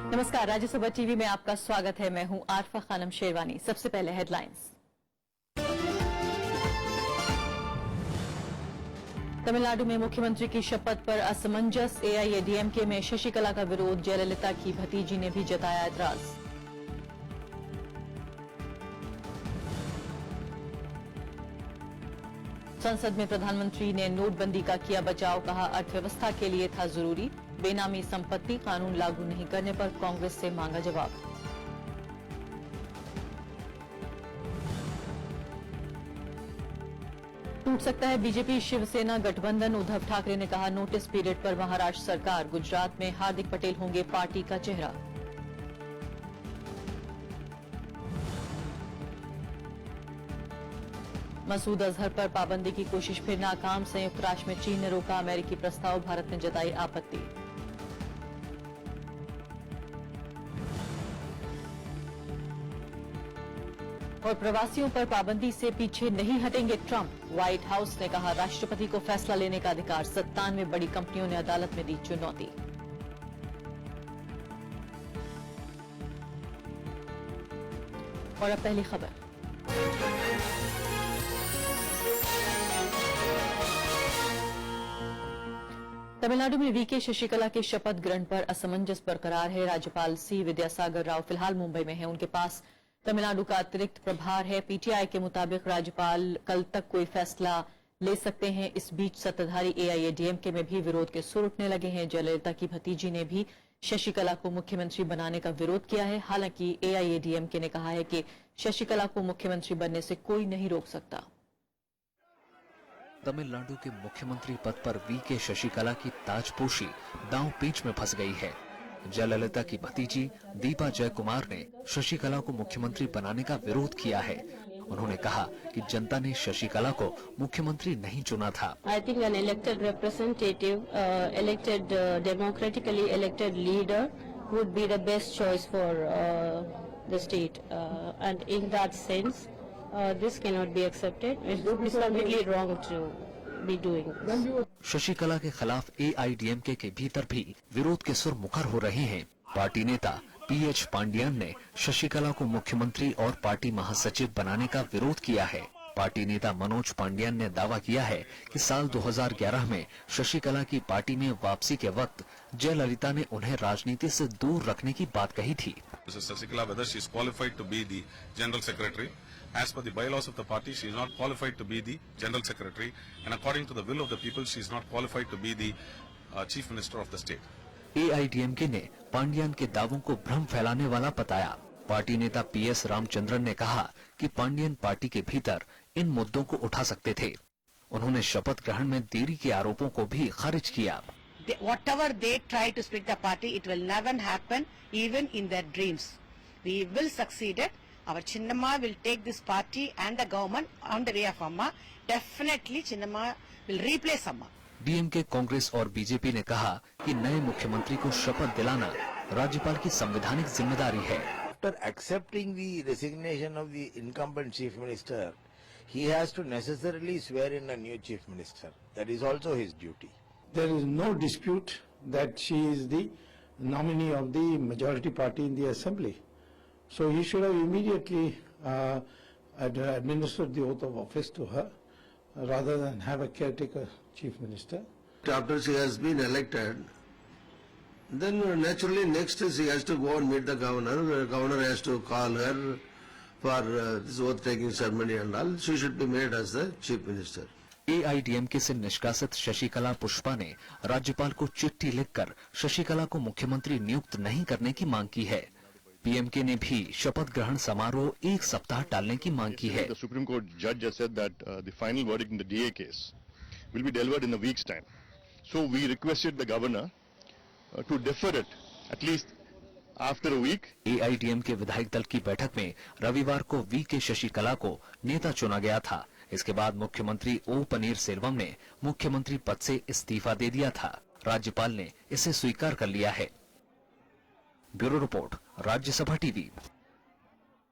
नमस्कार, राज्यसभा टीवी में आपका स्वागत है। मैं हूं आरफा खानम शेरवानी। सबसे पहले हेडलाइंस। तमिलनाडु में मुख्यमंत्री की शपथ पर असमंजस। एआईएडीएमके में शशिकला का विरोध। जयललिता की भतीजी ने भी जताया ऐतराज। संसद में प्रधानमंत्री ने नोटबंदी का किया बचाव। कहा, अर्थव्यवस्था के लिए था जरूरी। बेनामी संपत्ति कानून लागू नहीं करने पर कांग्रेस से मांगा जवाब। टूट सकता है बीजेपी शिवसेना गठबंधन। उद्धव ठाकरे ने कहा, नोटिस पीरियड पर महाराष्ट्र सरकार। गुजरात में हार्दिक पटेल होंगे पार्टी का चेहरा। मसूद अजहर पर पाबंदी की कोशिश फिर नाकाम। संयुक्त राष्ट्र में चीन ने रोका अमेरिकी प्रस्ताव। भारत ने जताई आपत्ति। और प्रवासियों पर पाबंदी से पीछे नहीं हटेंगे ट्रंप। व्हाइट हाउस ने कहा, राष्ट्रपति को फैसला लेने का अधिकार। 97 बड़ी कंपनियों ने अदालत में दी चुनौती। और अब पहली खबर। तमिलनाडु में वीके शशिकला के शपथ ग्रहण पर असमंजस बरकरार है। राज्यपाल सी विद्यासागर राव फिलहाल मुंबई में हैं। उनके पास तमिलनाडु का अतिरिक्त प्रभार है। पीटीआई के मुताबिक राज्यपाल कल तक कोई फैसला ले सकते हैं। इस बीच सत्ताधारी एआईएडीएमके में भी विरोध के सुर उठने लगे हैं। जयललिता की भतीजी ने भी शशिकला को मुख्यमंत्री बनाने का विरोध किया है। हालांकि एआईएडीएमके ने कहा है कि शशिकला को मुख्यमंत्री बनने से कोई नहीं रोक सकता। तमिलनाडु के मुख्यमंत्री पद पर वीके शशिकला की ताजपोशी दांव पेच में फंस गई है। जयललिता की भतीजी दीपा जयकुमार ने शशिकला को मुख्यमंत्री बनाने का विरोध किया है। उन्होंने कहा कि जनता ने शशिकला को मुख्यमंत्री नहीं चुना था। I think an elected representative, elected democratically elected leader would be the best choice for the state, and in that sense, this cannot be accepted. It's completely wrong to be doing this. Sasikala के खिलाफ AIADMK के भीतर भी विरोध के सुर मुखर हो रहे हैं। पार्टी नेता पीएच पांडियन ने शशिकला को मुख्यमंत्री और पार्टी महासचिव बनाने का विरोध किया है। पार्टी नेता मनोज पांडियन ने दावा किया है कि साल 2011 में शशिकला की पार्टी में वापसी के वक्त जयललिता ने उन्हें राजनीति से दूर रखने की बात कही थी। Sasikala, whether she is qualified to be the general secretary, as per the bylaws of the party, she is not qualified to be the general secretary, and according to the will of the people, she is not qualified to be the chief minister of the state. AIADMK ने पांडियन के दावों को भ्रम फैलाने वाला बताया। Party नेता PS Ramachandran ने कहा कि पांडियन पार्टी के भीतर इन मुद्दों को उठा सकते थे। उन्होंने शपथ ग्रहण में देरी के आरोपों को भी खारिज किया। Whatever they try to split the party, it will never happen, even in their dreams. We will succeed it. Our Chinnamma will take this party and the government on the way of Amma. Definitely, Chinnamma will replace Amma. DMK, Congress और BJP ने कहा कि नए मुख्यमंत्री को शपथ दिलाना राज्यपाल की संवैधानिक जिम्मेदारी है। After accepting the resignation of the incumbent chief minister, he has to necessarily swear in a new chief minister. That is also his duty. There is no dispute that she is the nominee of the majority party in the assembly. So he should have immediately administered the oath of office to her rather than have a caretaker chief minister. After she has been elected, then naturally next she has to go and meet the governor. The governor has to call her for this oath taking ceremony and all. She should be made as the chief minister. AIADMK से निष्कासित शशिकला पुष्पा ने राज्यपाल को चिट्ठी लिखकर शशिकला को मुख्यमंत्री नियुक्त नहीं करने की मांग की है। पीएमके ने भी शपथ ग्रहण समारोह एक सप्ताह टालने की मांग की है। The Supreme Court judge has said that the final verdict in the DA case will be delivered in a week's time. So we requested the governor to defer it at least after a week. AIADMK विधायक दल की बैठक में रविवार को VK Sasikala को नेता चुना गया था। इसके बाद मुख्यमंत्री ओ पनीरसेल्वम ने मुख्यमंत्री पद से इस्तीफा दे दिया था। राज्यपाल ने इसे स्वीकार कर लिया है। Bureau report, Rajya Sabha TV.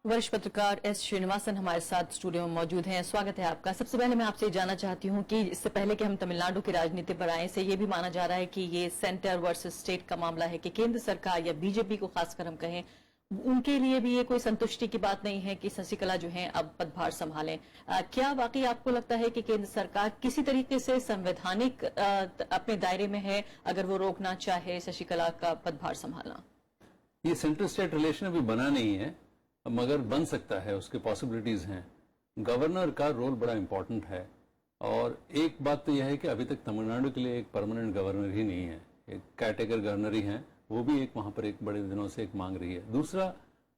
वरिष्ठ पत्रकार एस श्रीनिवासन हमारे साथ स्टूडियो में मौजूद हैं। स्वागत है आपका। सबसे पहले मैं आपसे जानना चाहती हूं कि इससे पहले कि हम तमिलनाडु की राजनीति पर आए, से ये भी माना जा रहा है कि ये सेंटर वर्सेस स्टेट का मामला है, कि केंद्र सरकार या बीजेपी को खासकर हम कहें, उनके लिए भी ये कोई संतुष्टि की बात नहीं है कि शशिकला जो है अब पदभार संभालें। क्या वाकई आपको लगता है कि केंद्र सरकार किसी तरीके से संवैधानिक अपने दायरे में है अगर वो रोकना चाहे शशिकला का पदभार संभालना? ये सेंट्रल स्टेट रिलेशन अभी बना नहीं है, मगर बन सकता है, उसके पॉसिबिलिटीज हैं। गवर्नर का रोल बड़ा इंपॉर्टेंट है, और एक बात तो यह है कि अभी तक तमिलनाडु के लिए एक परमानेंट गवर्नर ही नहीं है, एक कैटेगर गवर्नर ही है, वो भी एक वहां पर एक बड़े दिनों से एक मांग रही है। दूसरा,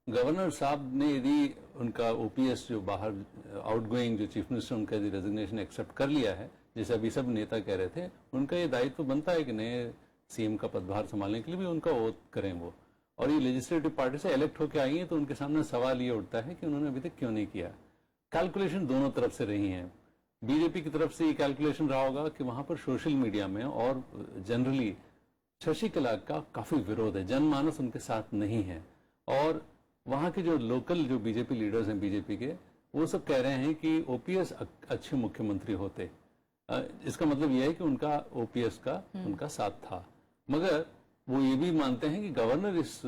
गवर्नर साहब ने यदि उनका ओपीएस जो बाहर आउटगोइंग जो चीफ मिनिस्टर उनका यदि रेजिग्नेशन एक्सेप्ट कर लिया है, जैसे अभी सब नेता कह रहे थे, उनका ये दायित्व बनता है कि नए सीएम का पदभार संभालने के लिए भी उनका ओथ करें वो। और ये लेजिस्लेटिव पार्टी से इलेक्ट होकर आई है, तो उनके सामने सवाल ये उठता है कि उन्होंने अभी तक क्यों नहीं किया। कैलकुलेशन दोनों तरफ से रही है। बीजेपी की तरफ से ये कैलकुलेशन रहा होगा कि वहां पर सोशल मीडिया में और जनरली शशिकला का काफी विरोध है, जनमानस उनके साथ नहीं है, और वहां के जो लोकल जो बीजेपी लीडर्स हैं बीजेपी के, वो सब कह रहे हैं कि ओपीएस अच्छे मुख्यमंत्री होते। इसका मतलब यह है कि उनका ओपीएस का उनका साथ था, मगर वो ये भी मानते हैं कि गवर्नर इस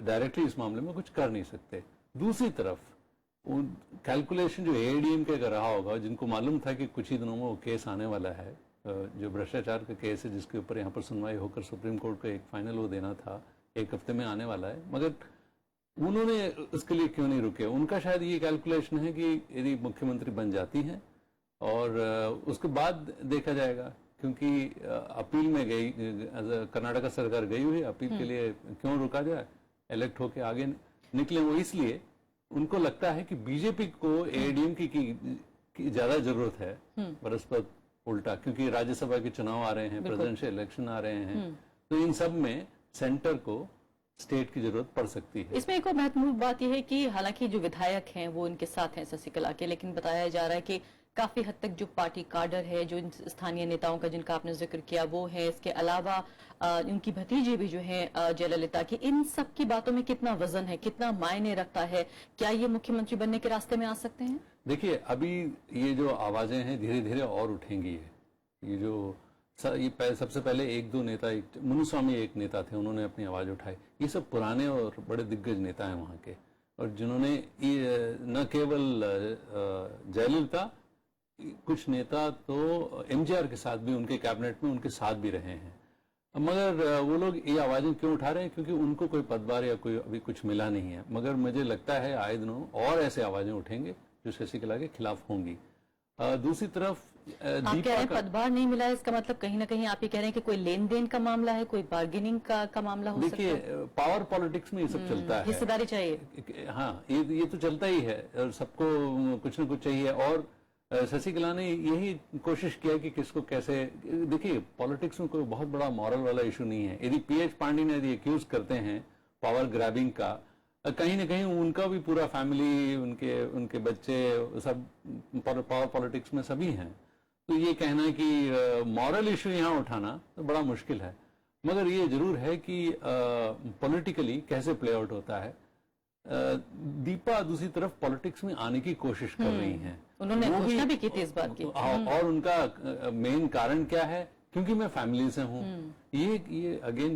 डायरेक्टली इस मामले में कुछ कर नहीं सकते। दूसरी तरफ कैलकुलेशन जो एआईडीएम के रहा होगा, जिनको मालूम था कि कुछ ही दिनों में वो केस आने वाला है, जो भ्रष्टाचार का केस है जिसके ऊपर यहाँ पर सुनवाई होकर सुप्रीम कोर्ट को एक फाइनल वो देना था, एक हफ्ते में आने वाला है, मगर उन्होंने उसके लिए क्यों नहीं रुके? उनका शायद ये कैलकुलेशन है कि यदि मुख्यमंत्री बन जाती हैं और उसके बाद देखा जाएगा, क्योंकि अपील में गई, कर्नाटका सरकार गई हुई, अपील के लिए क्यों रुका जाए? इलेक्ट होके आगे निकले वो, इसलिए उनको लगता है कि बीजेपी को एआईडीएम की ज्यादा जरूरत है परस्पर उल्टा, क्योंकि राज्यसभा के चुनाव आ रहे हैं, प्रेसिडेंशियल इलेक्शन आ रहे हैं, तो इन सब में सेंटर को स्टेट की जरूरत पड़ सकती है। इसमें एक और महत्वपूर्ण बात यह है कि हालांकि जो विधायक हैं वो इनके साथ हैं शशिकला के, लेकिन बताया जा रहा है कि काफी हद तक जो पार्टी काडर है, जो स्थानीय नेताओं का जिनका आपने जिक्र किया वो है, इसके अलावा उनकी भतीजी भी जो है जयललिता की, इन सब की बातों में कितना वजन है, कितना मायने रखता है? क्या ये मुख्यमंत्री बनने के रास्ते में आ सकते हैं? देखिए, अभी ये जो आवाजें हैं धीरे धीरे और उठेंगी। ये जो सबसे पहले एक दो नेता, मुनुस्वामी एक नेता थे, उन्होंने अपनी आवाज उठाई। ये सब पुराने और बड़े दिग्गज नेता हैं वहां के, और जिन्होंने न केवल जयललिता, कुछ नेता तो एमजीआर के साथ भी, उनके कैबिनेट में उनके साथ भी रहे हैं, मगर वो लोग ये आवाजें क्यों उठा रहे हैं? क्योंकि उनको कोई पदभार या कोई अभी कुछ मिला नहीं है। मगर मुझे लगता है आए दिनों और ऐसे आवाजें उठेंगे जो शशिकला के खिलाफ होंगी। दूसरी तरफ आप कह रहे हैं पदभार नहीं मिला है, इसका मतलब कहीं ना कहीं आप ये कह रहे हैं कि कोई लेन देन का मामला है, कोई बार्गेनिंग का मामला हो सकता है। देखिए, पावर पॉलिटिक्स में ये सब चलता है, हिस्सेदारी चाहिए। हाँ, ये तो चलता ही है, और सबको कुछ न कुछ चाहिए। और शशिकला ने यही कोशिश किया कि किसको कैसे, देखिए पॉलिटिक्स में कोई बहुत बड़ा मॉरल वाला इशू नहीं है। यदि पीएच पांडे ने यदि एक्यूज करते हैं पावर ग्रैबिंग का, कहीं ना कहीं उनका भी पूरा फैमिली, उनके बच्चे सब पावर पॉलिटिक्स में सभी हैं, तो ये कहना कि मॉरल इशू यहाँ उठाना तो बड़ा मुश्किल है। मगर ये जरूर है कि पॉलिटिकली कैसे प्ले आउट होता है। दीपा दूसरी तरफ पॉलिटिक्स में आने की कोशिश कर रही हैं, उन्होंने घोषणा भी की थी इस बात की। और उनका मेन कारण क्या है? क्योंकि मैं फैमिली से हूँ। ये अगेन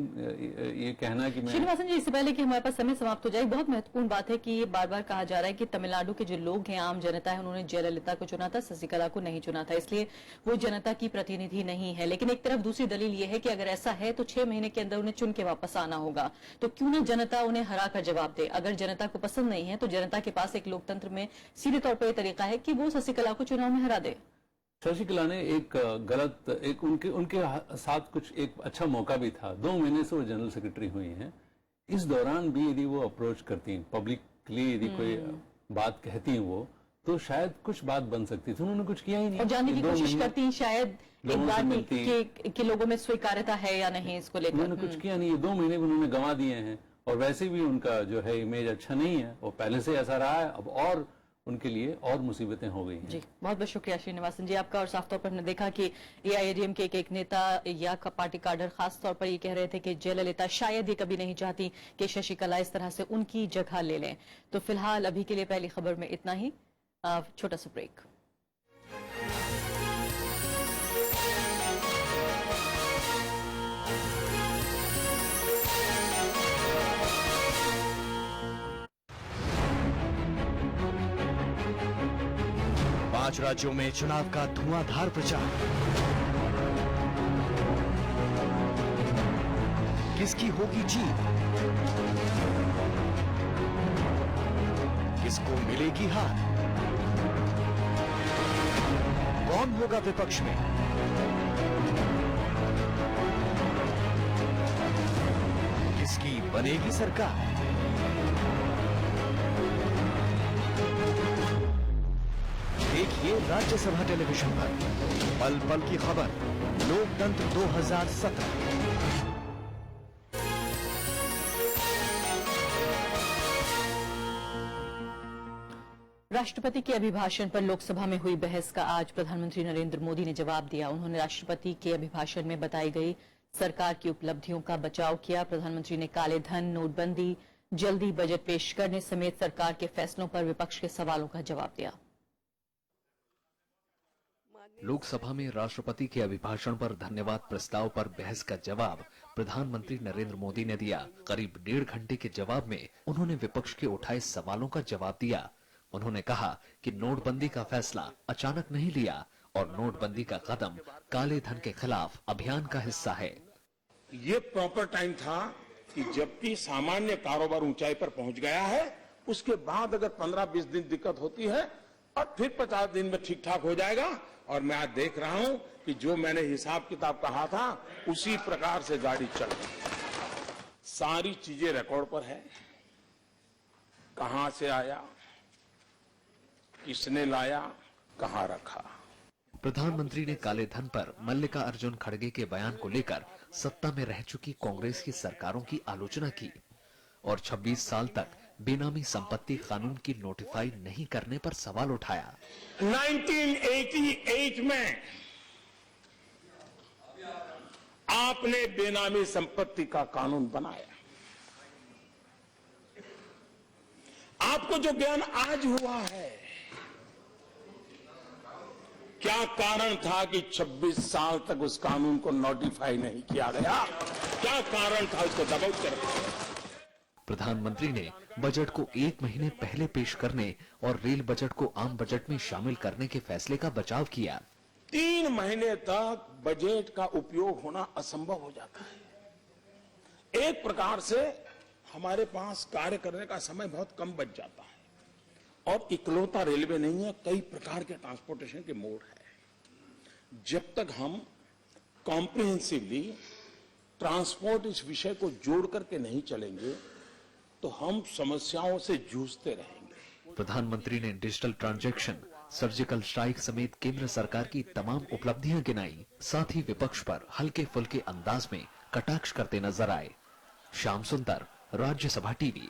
ये कहना कि मैं, श्रीनिवासन जी, इससे पहले कि हमारे पास समय समाप्त हो जाए, बहुत महत्वपूर्ण बात है कि ये बार बार कहा जा रहा है कि तमिलनाडु के जो लोग हैं, आम जनता है, उन्होंने जयललिता को चुना था, शशिकला को नहीं चुना था, इसलिए वो जनता की प्रतिनिधि नहीं है। लेकिन एक तरफ दूसरी दलील ये है कि अगर ऐसा है तो 6 महीने के अंदर उन्हें चुन के वापस आना होगा, तो क्यों ना जनता उन्हें हरा कर जवाब दे। अगर जनता को पसंद नहीं है तो जनता के पास एक लोकतंत्र में सीधे तौर पर यह तरीका है कि वो शशिकला को चुनाव में हरा दे। शशिकला ने एक गलत, एक उनके साथ कुछ एक अच्छा मौका भी था। 2 महीने से वो जनरल सेक्रेटरी हुई हैं। इस दौरान भी यदि वो अप्रोच करती हैं पब्लिकली, यदि कोई बात कहती हैं वो, तो शायद कुछ बात बन सकती थी। उन्होंने कुछ किया ही नहीं, और जानने की कोशिश करती हैं शायद एक बार कि लोगों में स्वीकार्यता है या नहीं इसको लेकर। उन्होंने कुछ किया नहीं, 2 महीने भी उन्होंने गंवा दिए हैं, और वैसे भी उनका जो है इमेज अच्छा नहीं है, वो पहले से ऐसा रहा है। अब और उनके लिए और मुसीबतें हो गई हैं। जी, बहुत बहुत शुक्रिया श्रीनिवासन जी आपका। और साफ तौर पर हमने देखा कि एआईएडीएम के एक नेता या पार्टी काडर खास तौर पर ये कह रहे थे कि जयललिता शायद ही कभी नहीं चाहती कि शशिकला इस तरह से उनकी जगह ले लें। तो फिलहाल अभी के लिए पहली खबर में इतना ही। छोटा सा ब्रेक। पांच राज्यों में चुनाव का धुआंधार प्रचार। किसकी होगी जीत? किसको मिलेगी हार? कौन होगा विपक्ष में? किसकी बनेगी सरकार? देखिए राज्यसभा टेलीविजन पर पल पल की खबर, लोकतंत्र 2017। राष्ट्रपति के अभिभाषण पर लोकसभा में हुई बहस का आज प्रधानमंत्री नरेंद्र मोदी ने जवाब दिया। उन्होंने राष्ट्रपति के अभिभाषण में बताई गई सरकार की उपलब्धियों का बचाव किया। प्रधानमंत्री ने काले धन, नोटबंदी, जल्दी बजट पेश करने समेत सरकार के फैसलों पर विपक्ष के सवालों का जवाब दिया। लोकसभा में राष्ट्रपति के अभिभाषण पर धन्यवाद प्रस्ताव पर बहस का जवाब प्रधानमंत्री नरेंद्र मोदी ने दिया। करीब 1.5 घंटे के जवाब में उन्होंने विपक्ष के उठाए सवालों का जवाब दिया। उन्होंने कहा कि नोटबंदी का फैसला अचानक नहीं लिया और नोटबंदी का कदम काले धन के खिलाफ अभियान का हिस्सा है। ये प्रॉपर टाइम था कि जबकि सामान्य कारोबार ऊंचाई पर पहुंच गया है, उसके बाद अगर 15-20 दिन दिक्कत होती है और फिर 50 दिन में ठीक ठाक हो जाएगा। और मैं आज देख रहा हूं कि जो मैंने हिसाब किताब कहा था उसी प्रकार से गाड़ी चल रही। सारी चीजें रिकॉर्ड पर है, कहां से आया, किसने लाया, कहां रखा। प्रधानमंत्री ने काले धन पर मल्लिकार्जुन खड़गे के बयान को लेकर सत्ता में रह चुकी कांग्रेस की सरकारों की आलोचना की और 26 साल तक बेनामी संपत्ति कानून की नोटिफाई नहीं करने पर सवाल उठाया। 1988 में आपने बेनामी संपत्ति का कानून बनाया। आपको जो बयान आज हुआ है, क्या कारण था कि 26 साल तक उस कानून को नोटिफाई नहीं किया गया? क्या कारण था उसको दबाव करने? प्रधानमंत्री ने बजट को 1 महीने पहले पेश करने और रेल बजट को आम बजट में शामिल करने के फैसले का बचाव किया। 3 महीने तक बजट का उपयोग होना असंभव हो जाता है। एक प्रकार से हमारे पास कार्य करने का समय बहुत कम बच जाता है। और इकलौता रेलवे नहीं है, कई प्रकार के ट्रांसपोर्टेशन के मोड है। जब तक हम कॉम्प्रिहेंसिवली ट्रांसपोर्ट इस विषय को जोड़ करके नहीं चलेंगे तो हम समस्याओं से जूझते रहेंगे। प्रधानमंत्री ने डिजिटल ट्रांजैक्शन, सर्जिकल स्ट्राइक समेत केंद्र सरकार की तमाम उपलब्धियां गिनाई। साथ ही विपक्ष पर हल्के फुल्के अंदाज में कटाक्ष करते नजर आए। श्याम सुंदर, राज्यसभा टीवी।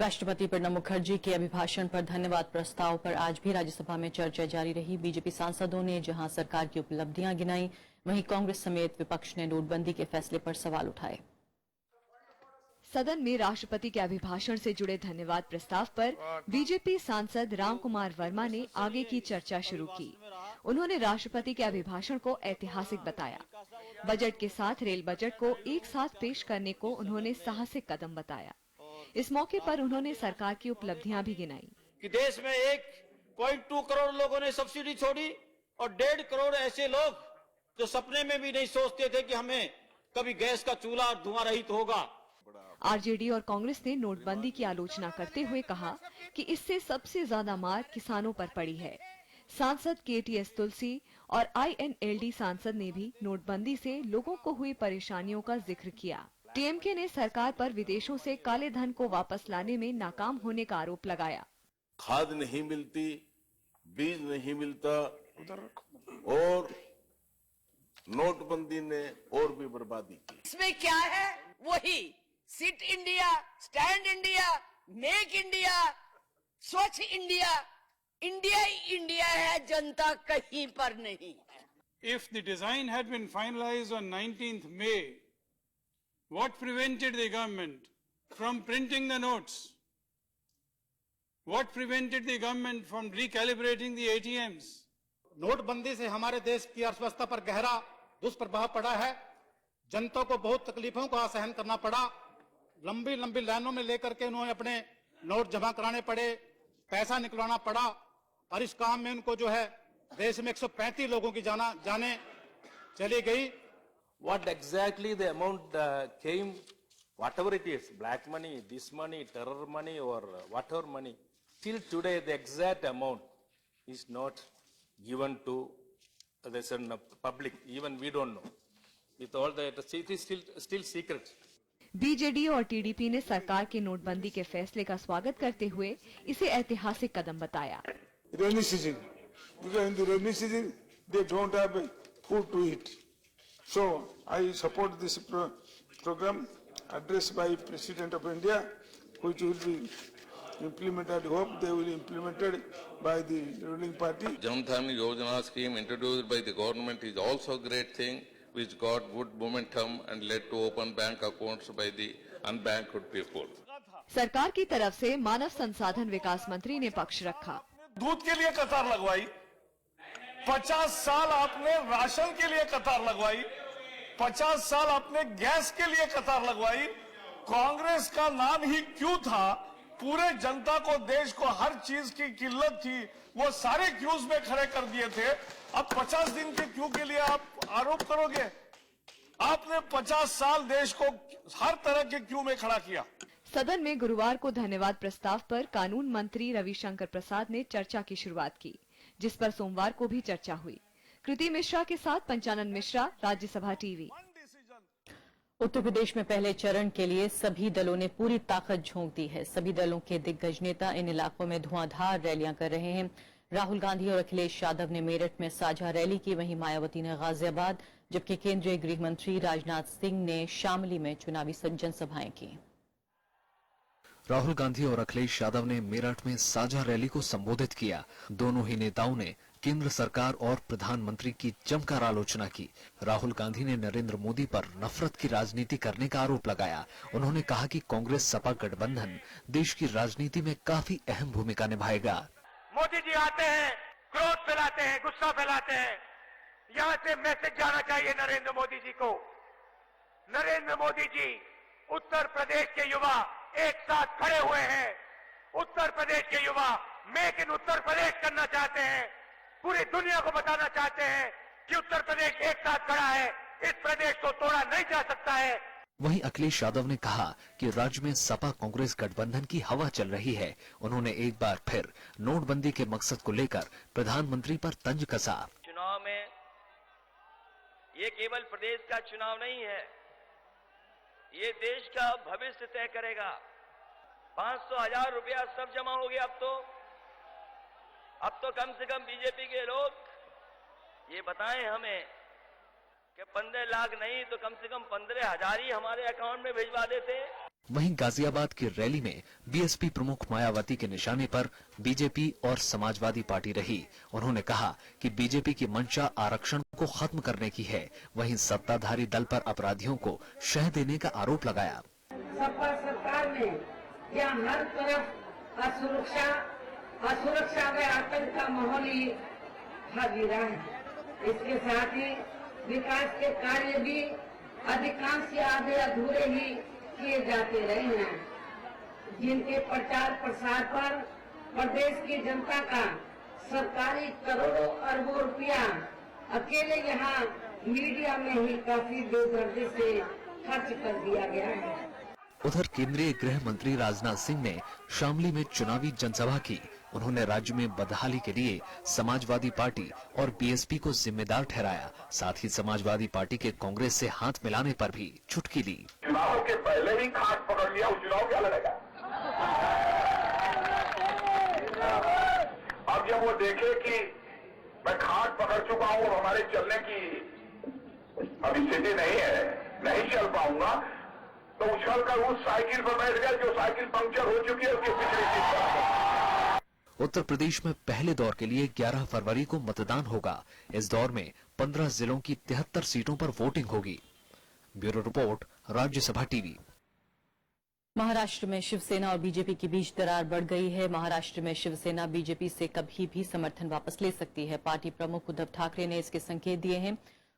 राष्ट्रपति प्रणब मुखर्जी के अभिभाषण पर धन्यवाद प्रस्ताव पर आज भी राज्यसभा में चर्चा जारी रही। बीजेपी सांसदों ने जहां सरकार की उपलब्धियां गिनाई, वहीं कांग्रेस समेत विपक्ष ने नोटबंदी के फैसले पर सवाल उठाए। सदन में राष्ट्रपति के अभिभाषण से जुड़े धन्यवाद प्रस्ताव पर बीजेपी सांसद रामकुमार वर्मा ने आगे की चर्चा शुरू की। उन्होंने राष्ट्रपति के अभिभाषण को ऐतिहासिक बताया। बजट के साथ रेल बजट को एक साथ पेश करने को उन्होंने साहसिक कदम बताया। इस मौके पर उन्होंने सरकार की उपलब्धियां भी गिनाई कि देश में 1.2 करोड़ लोगों ने सब्सिडी छोड़ी और 1.5 करोड़ ऐसे लोग जो सपने में भी नहीं सोचते थे कि हमें कभी गैस का चूल्हा धुआं रहित होगा। आरजेडी और कांग्रेस ने नोटबंदी की आलोचना करते हुए कहा कि इससे सबसे ज्यादा मार किसानों पर पड़ी है। सांसद केटीएस तुलसी और आईएनएलडी सांसद ने भी नोटबंदी से लोगों को हुई परेशानियों का जिक्र किया। टीएमके ने सरकार पर विदेशों से काले धन को वापस लाने में नाकाम होने का आरोप लगाया। खाद नहीं मिलती, बीज नहीं मिलता और नोटबंदी ने और भी बर्बादी की। इसमें क्या है? वही सिट India, stand India, make India, स्वच्छ इंडिया, इंडिया ही इंडिया है, जनता कहीं पर नहीं है। If the design had been finalized on 19th May, what prevented the government from printing the notes? What prevented the government from recalibrating the ATMs? नोटबंदी से हमारे देश की अर्थव्यवस्था पर गहरा दुष्प्रभाव पड़ा है। जनता को बहुत तकलीफों का सहन करना पड़ा। लंबी लंबी लाइनों में लेकर के उन्होंने अपने नोट जमा कराने पड़े, पैसा निकलवाना पड़ा, और इस काम में उनको जो है देश में 135 लोगों की जाने चली गई। What exactly the amount came, whatever it is, black money, this money, terror money, or whatever money, till today the exact amount is not given to the public. Even we don't know. With all that, it is still secret. BJD और TDP ने सरकार की नोटबंदी के फैसले का स्वागत करते हुए इसे ऐतिहासिक कदम बताया। Rainy season, because in the rainy season they don't have food to eat. So I support this program addressed by President of India, which will be implemented. I hope they will be implemented by the ruling party. Jan Dhan Yojana scheme introduced by the government is also a great thing, which got good momentum and led to open bank accounts by the unbanked people. सरकार की तरफ से मानव संसाधन विकास मंत्री ने पक्ष रखा। दूध के लिए कतार लगवाई, 50 साल आपने राशन के लिए कतार लगवाई, 50 साल आपने गैस के लिए कतार लगवाई। कांग्रेस का नाम ही क्यों था? पूरे जनता को, देश को हर चीज की किल्लत थी, वो सारे क्यूज में खड़े कर दिए थे। अब 50 दिन के क्यू के लिए आप आरोप करोगे? आपने 50 साल देश को हर तरह के क्यू में खड़ा किया। सदन में गुरुवार को धन्यवाद प्रस्ताव पर कानून मंत्री रविशंकर प्रसाद ने चर्चा की शुरुआत की, जिस पर सोमवार को भी चर्चा हुई। कृति मिश्रा के साथ पंचानन मिश्रा, राज्यसभा टीवी। उत्तर प्रदेश में पहले चरण के लिए सभी दलों ने पूरी ताकत झोंक दी है। सभी दलों के दिग्गज नेता इन इलाकों में धुआंधार रैलियां कर रहे हैं। राहुल गांधी और अखिलेश यादव ने मेरठ में साझा रैली की, वहीं मायावती ने गाजियाबाद, जबकि केंद्रीय गृह मंत्री राजनाथ सिंह ने शामली में चुनावी जनसभाएं की। राहुल गांधी और अखिलेश यादव ने मेरठ में साझा रैली को संबोधित किया। दोनों ही नेताओं ने केंद्र सरकार और प्रधानमंत्री की जमकर आलोचना की। राहुल गांधी ने नरेंद्र मोदी पर नफरत की राजनीति करने का आरोप लगाया। उन्होंने कहा कि कांग्रेस सपा गठबंधन देश की राजनीति में काफी अहम भूमिका निभाएगा। मोदी जी आते हैं, क्रोध फैलाते हैं, गुस्सा फैलाते हैं। यहाँ से मैसेज जाना चाहिए नरेंद्र मोदी जी को। नरेंद्र मोदी जी, उत्तर प्रदेश के युवा एक साथ खड़े हुए हैं। उत्तर प्रदेश के युवा मेक इन उत्तर प्रदेश करना चाहते हैं। पूरी दुनिया को बताना चाहते हैं कि उत्तर प्रदेश एक साथ खड़ा है, इस प्रदेश को तोड़ा नहीं जा सकता है। वहीं अखिलेश यादव ने कहा कि राज्य में सपा कांग्रेस गठबंधन की हवा चल रही है। उन्होंने एक बार फिर नोटबंदी के मकसद को लेकर प्रधानमंत्री पर तंज कसा। चुनाव में ये केवल प्रदेश का चुनाव नहीं है, ये देश का भविष्य तय करेगा। 500,000 रुपया सब जमा हो गया। अब तो कम से कम बीजेपी के लोग ये बताएं हमें कि 15 लाख नहीं तो कम से कम 15,000 ही हमारे अकाउंट में भिजवा देते। वहीं गाजियाबाद की रैली में बीएसपी प्रमुख मायावती के निशाने पर बीजेपी और समाजवादी पार्टी रही। उन्होंने कहा कि बीजेपी की मंशा आरक्षण को खत्म करने की है। वहीं सत्ताधारी दल पर अपराधियों को शह देने का आरोप लगाया। सपा सरकार ने यहाँ हर तरफ असुरक्षा व आतंक का माहौल ही गिरा है। इसके साथ ही विकास के कार्य भी अधिकांश आधे अधूरे ही किए जाते रहे हैं, जिनके प्रचार प्रसार पर प्रदेश की जनता का सरकारी करोड़ों अरबों रुपया अकेले यहाँ मीडिया में ही काफी बेदर्दी से खर्च कर दिया गया है। उधर केंद्रीय गृह मंत्री राजनाथ सिंह ने शामली में चुनावी जनसभा की। उन्होंने राज्य में बदहाली के लिए समाजवादी पार्टी और बीएसपी को जिम्मेदार ठहराया। साथ ही समाजवादी पार्टी के कांग्रेस से हाथ मिलाने पर भी चुटकी ली। चुनाव के पहले ही खाट पकड़ लिया, उस चुनाव क्या लड़ेगा? अब जब वो देखे कि मैं खाट पकड़ चुका हूँ और हमारे चलने की अभी स्थिति नहीं है, नहीं चल पाऊंगा, तो उछल कर उस साइकिल पर बैठ गया जो साइकिल पंक्चर हो चुकी है, उसकी पिछली सीट पर। उत्तर प्रदेश में पहले दौर के लिए 11 फरवरी को मतदान होगा। इस दौर में 15 जिलों की 73 सीटों पर वोटिंग होगी। Bureau report, Rajya Sabha TV. Maharashtra में शिवसेना और बीजेपी के बीच दरार बढ़ गई है। महाराष्ट्र में शिवसेना बीजेपी से कभी भी समर्थन वापस ले सकती है। पार्टी प्रमुख उद्धव ठाकरे ने इसके संकेत दिए हैं।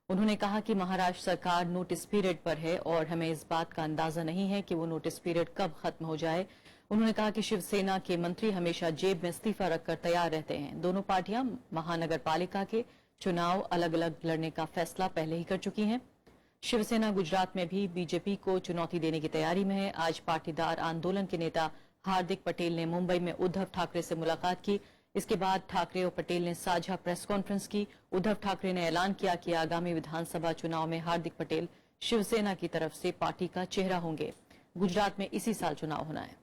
उन्होंने कहा कि महाराष्ट्र सरकार नोटिस पीरियड पर है और हमें इस बात का अंदाजा नहीं है कि वो नोटिस पीरियड कब खत्म हो जाए। उन्होंने कहा कि शिवसेना के मंत्री हमेशा जेब में इस्तीफा रखकर तैयार रहते हैं। दोनों पार्टियां महानगर पालिका के चुनाव अलग अलग लड़ने का फैसला पहले ही कर चुकी हैं। शिवसेना गुजरात में भी बीजेपी को चुनौती देने की तैयारी में है। आज पाटीदार आंदोलन के नेता हार्दिक पटेल ने मुंबई में उद्धव ठाकरे से मुलाकात की। इसके बाद ठाकरे और पटेल ने साझा प्रेस कॉन्फ्रेंस की। उद्धव ठाकरे ने ऐलान किया कि आगामी विधानसभा चुनाव में हार्दिक पटेल शिवसेना की तरफ से पार्टी का चेहरा होंगे। गुजरात में इसी साल चुनाव होना है।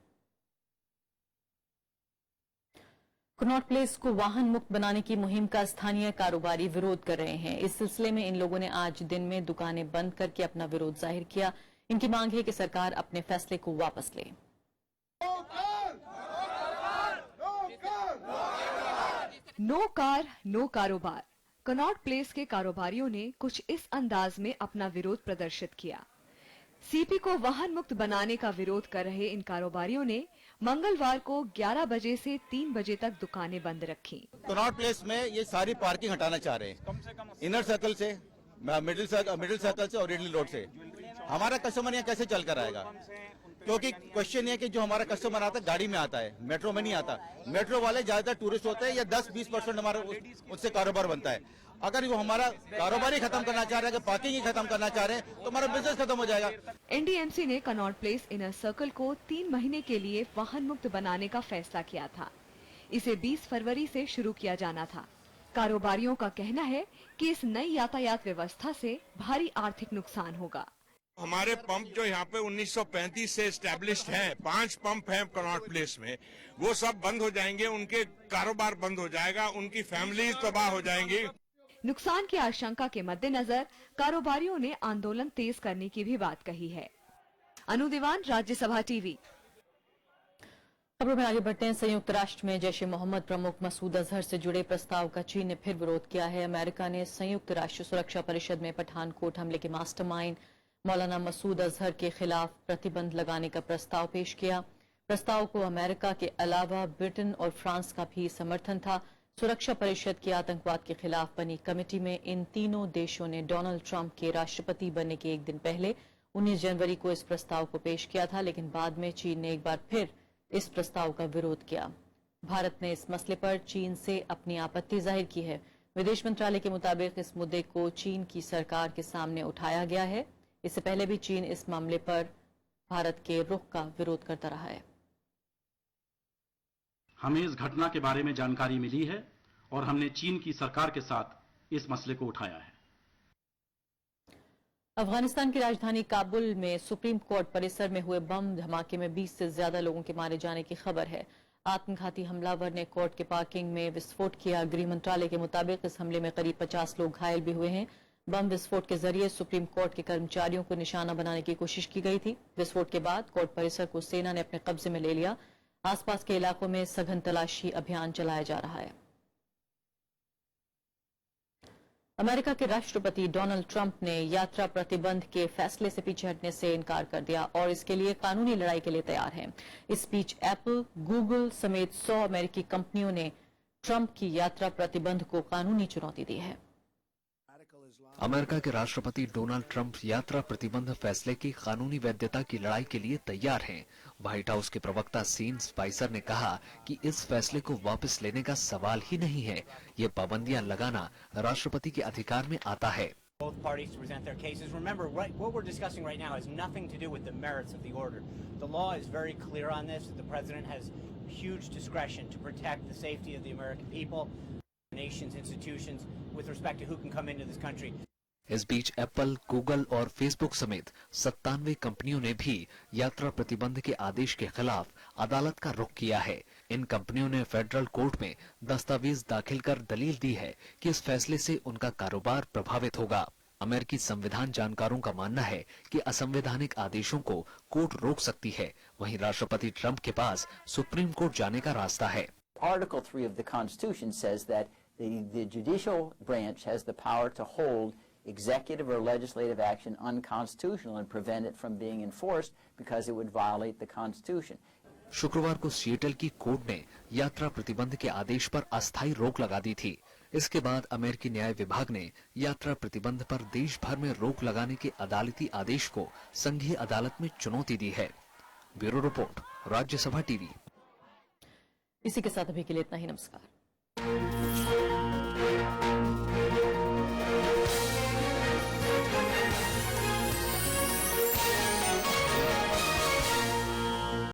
कनॉट प्लेस को वाहन मुक्त बनाने की मुहिम का स्थानीय कारोबारी विरोध कर रहे हैं। इस सिलसिले में इन लोगों ने आज दिन में दुकानें बंद करके अपना विरोध जाहिर किया। इनकी मांग है कि सरकार अपने फैसले को वापस ले। नो कार नो कारोबार। कनॉट प्लेस के कारोबारियों ने कुछ इस अंदाज में अपना विरोध प्रदर्शित किया। सीपी को वाहन मुक्त बनाने का विरोध कर रहे इन कारोबारियों ने मंगलवार को 11 बजे से 3 बजे तक दुकानें बंद रखी। कनॉट प्लेस में ये सारी पार्किंग हटाना चाह रहे हैं, इनर सर्कल से, मिडिल सर्कल से और रिडली रोड से। हमारा कस्टमर यहाँ कैसे चल कर आएगा? क्योंकि क्वेश्चन ये कि जो हमारा कस्टमर आता है गाड़ी में आता है, मेट्रो में नहीं आता। मेट्रो वाले ज्यादातर टूरिस्ट होते हैं या 10-20% हमारा उससे कारोबार बनता है। अगर वो हमारा कारोबार ही खत्म करना चाह रहे हैं, पार्किंग ही खत्म करना चाह रहे हैं, तो हमारा बिजनेस खत्म हो जाएगा। एनडीएमसी ने कनॉट प्लेस इनर सर्कल को 3 महीने के लिए वाहन मुक्त बनाने का फैसला किया था। इसे 20 फरवरी से शुरू किया जाना था। कारोबारियों का कहना है कि इस नई यातायात व्यवस्था से भारी आर्थिक नुकसान होगा। हमारे पंप जो यहाँ पे 1935 से एस्टेब्लिश्ड हैं, 5 पंप हैं कनॉट प्लेस में, वो सब बंद हो जाएंगे, उनके कारोबार बंद हो जाएगा, उनकी फैमिली तबाह हो जाएंगी। नुकसान की आशंका के मद्देनजर कारोबारियों ने आंदोलन तेज करने की भी बात कही है। अनु दीवान, राज्यसभा टीवी। खबरों में आगे बढ़ते हैं। संयुक्त राष्ट्र में जैश ए मोहम्मद प्रमुख मसूद अजहर से जुड़े प्रस्ताव का चीन ने फिर विरोध किया है। अमेरिका ने संयुक्त राष्ट्र सुरक्षा परिषद में पठानकोट हमले के मास्टरमाइंड मौलाना मसूद अजहर के खिलाफ प्रतिबंध लगाने का प्रस्ताव पेश किया। प्रस्ताव को अमेरिका के अलावा ब्रिटेन और फ्रांस का भी समर्थन था। सुरक्षा परिषद की आतंकवाद के खिलाफ बनी कमेटी में इन तीनों देशों ने डोनाल्ड ट्रंप के राष्ट्रपति बनने के एक दिन पहले 19 जनवरी को इस प्रस्ताव को पेश किया था, लेकिन बाद में चीन ने एक बार फिर इस प्रस्ताव का विरोध किया। भारत ने इस मसले पर चीन से अपनी आपत्ति जाहिर की है। विदेश मंत्रालय के मुताबिक इस मुद्दे को चीन की सरकार के सामने उठाया गया है। इससे पहले भी चीन इस मामले पर भारत के रुख का विरोध करता रहा है। हमें इस घटना के बारे में जानकारी मिली है और हमने चीन की सरकार के साथ इस मसले को उठाया है। अफगानिस्तान की राजधानी काबुल में सुप्रीम कोर्ट परिसर में हुए बम धमाके में 20 से ज्यादा लोगों के मारे जाने की खबर है। आत्मघाती हमलावर ने कोर्ट के पार्किंग में विस्फोट किया। गृह मंत्रालय के मुताबिक इस हमले में करीब 50 लोग घायल भी हुए हैं। बम विस्फोट के जरिए सुप्रीम कोर्ट के कर्मचारियों को निशाना बनाने की कोशिश की गई थी। विस्फोट के बाद कोर्ट परिसर को सेना ने अपने कब्जे में ले लिया। आसपास के इलाकों में सघन तलाशी अभियान चलाया जा रहा है। अमेरिका के राष्ट्रपति डोनाल्ड ट्रंप ने यात्रा प्रतिबंध के फैसले से पीछे हटने से इनकार कर दिया और इसके लिए कानूनी लड़ाई के लिए तैयार है। इस बीच एप्पल, गूगल समेत 100 अमेरिकी कंपनियों ने ट्रंप की यात्रा प्रतिबंध को कानूनी चुनौती दी है। अमेरिका के राष्ट्रपति डोनाल्ड ट्रंप यात्रा प्रतिबंध फैसले की कानूनी वैधता की लड़ाई के लिए तैयार हैं। व्हाइट हाउस के प्रवक्ता सीन स्पाइसर ने कहा कि इस फैसले को वापस लेने का सवाल ही नहीं है। ये पाबंदियां लगाना राष्ट्रपति के अधिकार में आता है। Both parties to present their cases. Remember, what we're discussing right now has nothing to do with the merits of the order. The law is very clear on this. The president has huge discretion to protect the safety of the American people, nations, institutions, with respect to who can come into this country. इस बीच Apple, Google और Facebook समेत 97 कंपनियों ने भी यात्रा प्रतिबंध के आदेश के खिलाफ अदालत का रुख किया है। इन कंपनियों ने फेडरल कोर्ट में दस्तावेज दाखिल कर दलील दी है कि इस फैसले से उनका कारोबार प्रभावित होगा। अमेरिकी संविधान जानकारों का मानना है कि असंवैधानिक आदेशों को कोर्ट रोक सकती है। वहीं राष्ट्रपति ट्रंप के पास सुप्रीम कोर्ट जाने का रास्ता है। Article 3 of the Constitution says that the judicial branch has the power to hold executive or legislative action unconstitutional and prevent it from being enforced because it would violate the Constitution. शुक्रवार को Seattle की court ने यात्रा प्रतिबंध के आदेश पर अस्थायी रोक लगा दी थी। इसके बाद अमेरिकी न्याय विभाग ने यात्रा प्रतिबंध पर देश भर में रोक लगाने के अदालती आदेश को संघीय अदालत में चुनौती दी है। Bureau report, Rajya Sabha TV. इसी के साथ अभी के लिए इतना ही। नमस्कार।